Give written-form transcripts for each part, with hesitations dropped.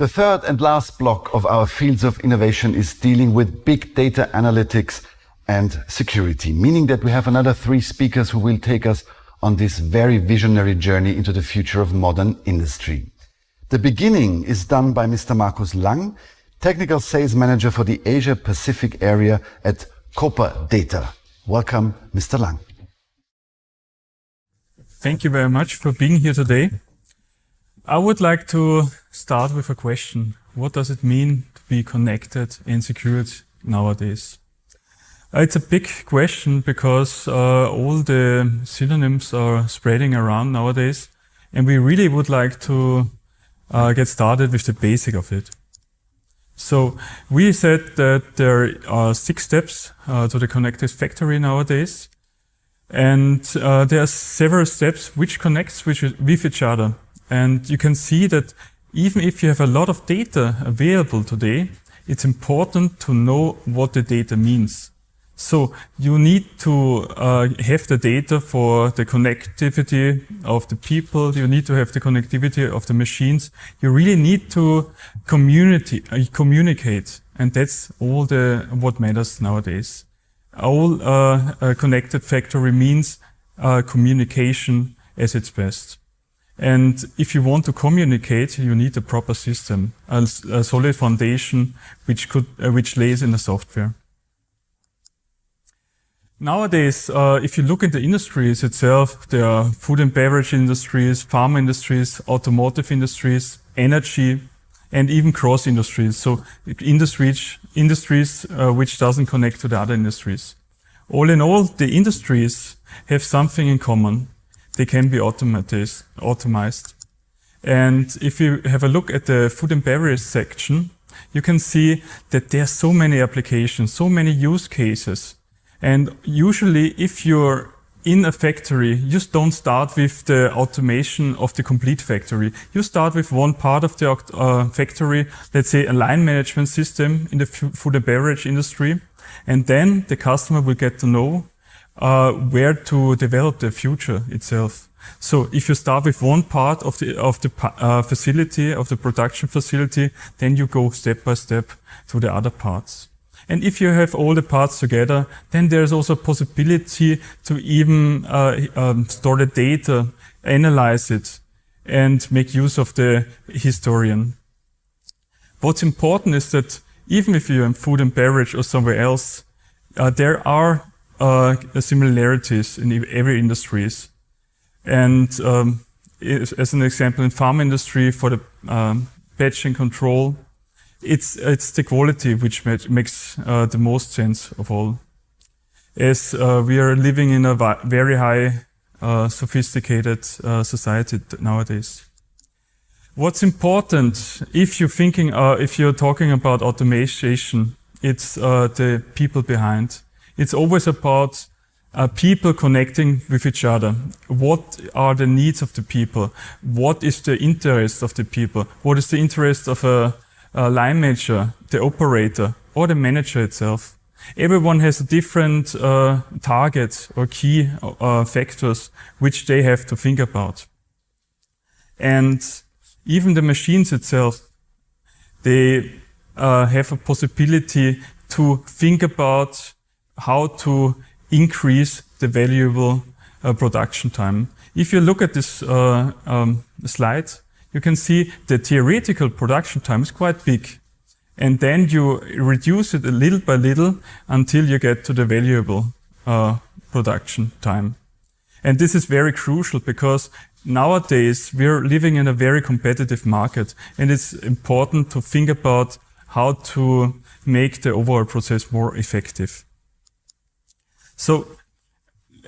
The third and last block of our fields of innovation is dealing with big data analytics and security, meaning that we have another 3 speakers who will take us on this very visionary journey into the future of modern industry. The beginning is done by Mr. Markus Lang, Technical Sales Manager for the Asia Pacific area at Copa Data. Welcome, Mr. Lang. Thank you very much for being here today. I would like to start with a question. What does it mean to be connected and secured nowadays? It's a big question because all the synonyms are spreading around nowadays, and we really would like to get started with the basic of it. So we said that there are 6 steps to the connected factory nowadays, and there are several steps which connects with each other. And you can see that even if you have a lot of data available today, it's important to know what the data means. So you need to have the data for the connectivity of the people. You need to have the connectivity of the machines. You really need to communicate, and that's all what matters nowadays. All connected factory means communication as its best. And if you want to communicate, you need a proper system, a solid foundation which lays in the software. Nowadays, if you look at the industries itself, there are food and beverage industries, pharma industries, automotive industries, energy, and even cross industries. So industries which doesn't connect to the other industries. All in all, the industries have something in common. They can be automized. And if you have a look at the food and beverage section, you can see that there are so many applications, so many use cases. And usually, if you're in a factory, you just don't start with the automation of the complete factory. You start with one part of the factory, let's say a line management system in the food and beverage industry. And then the customer will get to know where to develop the future itself. So if you start with one part of the facility, of the production facility, then you go step by step to the other parts. And if you have all the parts together, then there's also a possibility to even store the data, analyze it, and make use of the historian. What's important is that even if you're in food and beverage or somewhere else, there are similarities in every industries. And as an example, in pharma industry, for the batch and control, it's the quality which makes the most sense of all. As we are living in a very high, sophisticated society nowadays. What's important if you're talking about automation, it's the people behind. It's always about people connecting with each other. What are the needs of the people? What is the interest of the people? What is the interest of a line manager, the operator, or the manager itself? Everyone has a different target or key factors which they have to think about. And even the machines itself, they have a possibility to think about how to increase the valuable production time. If you look at this slide, you can see the theoretical production time is quite big. And then you reduce it a little by little until you get to the valuable production time. And this is very crucial because nowadays we're living in a very competitive market, and it's important to think about how to make the overall process more effective. So,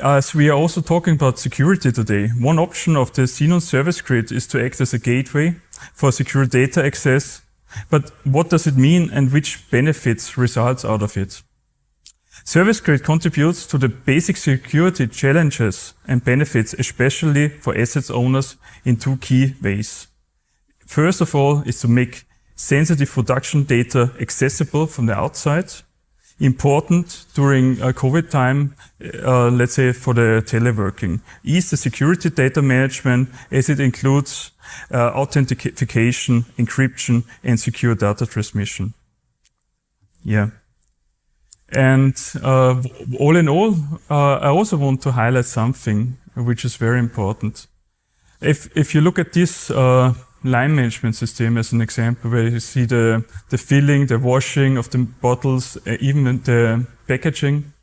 as we are also talking about security today, one option of the Xenon Service Grid is to act as a gateway for secure data access. But what does it mean and which benefits results out of it? Service Grid contributes to the basic security challenges and benefits, especially for assets owners, in 2 key ways. First of all is to make sensitive production data accessible from the outside. Important during COVID time, let's say for the teleworking, is the security data management, as it includes authentication, encryption, and secure data transmission. Yeah. And all in all, I also want to highlight something which is very important. If you look at this line management system as an example, where you see the filling, the washing of the bottles, even the packaging,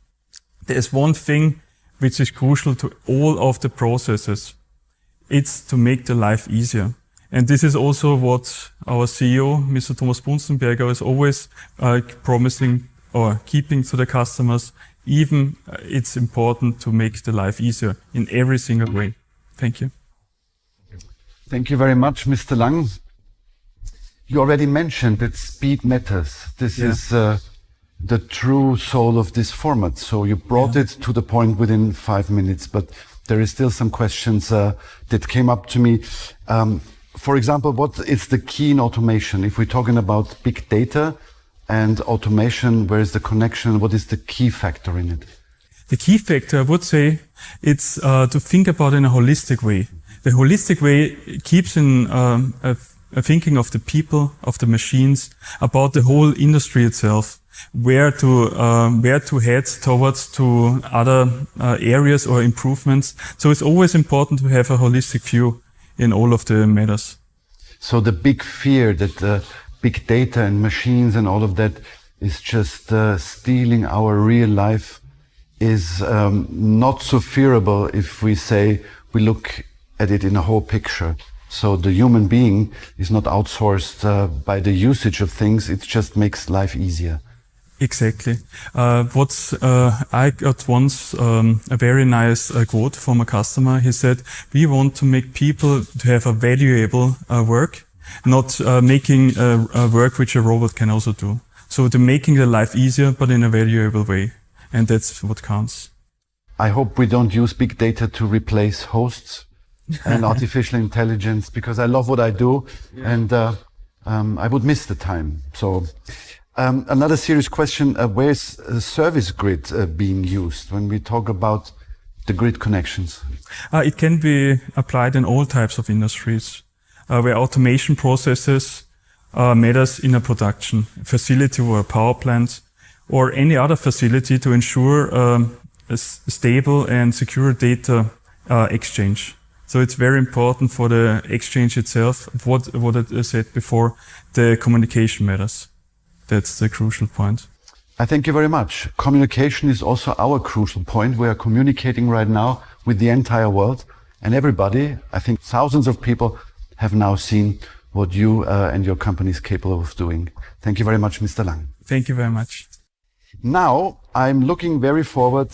there's one thing which is crucial to all of the processes. It's to make the life easier. And this is also what our CEO, Mr. Thomas Bunzenberger, is always promising or keeping to the customers. Even it's important to make the life easier in every single way. Thank you. Thank you very much, Mr. Lang. You already mentioned that speed matters. This is the true soul of this format. So you brought it to the point within 5 minutes, but there is still some questions that came up to me. For example, what is the key in automation? If we're talking about big data and automation, where is the connection? What is the key factor in it? The key factor, I would say, it's to think about it in a holistic way. The holistic way keeps in a thinking of the people, of the machines, about the whole industry itself, where to head towards to other areas or improvements. So it's always important to have a holistic view in all of the matters. So the big fear that big data and machines and all of that is just stealing our real life is not so fearable if we say we look at it in a whole picture. So the human being is not outsourced by the usage of things. It just makes life easier. Exactly. I got once a very nice quote from a customer. He said, "We want to make people to have a valuable work, not making a work which a robot can also do. So to making the life easier, but in a valuable way. And that's what counts." I hope we don't use big data to replace hosts and artificial intelligence, because I love what I do and I would miss the time. So another serious question, where is service grid being used when we talk about the grid connections? It can be applied in all types of industries, where automation processes matters in a production facility or a power plant or any other facility to ensure a stable and secure data exchange. So it's very important for the exchange itself, what I said before, the communication matters. That's the crucial point. I thank you very much. Communication is also our crucial point. We are communicating right now with the entire world, and everybody, I think thousands of people, have now seen what you and your company is capable of doing. Thank you very much, Mr. Lang. Thank you very much. Now, I'm looking very forward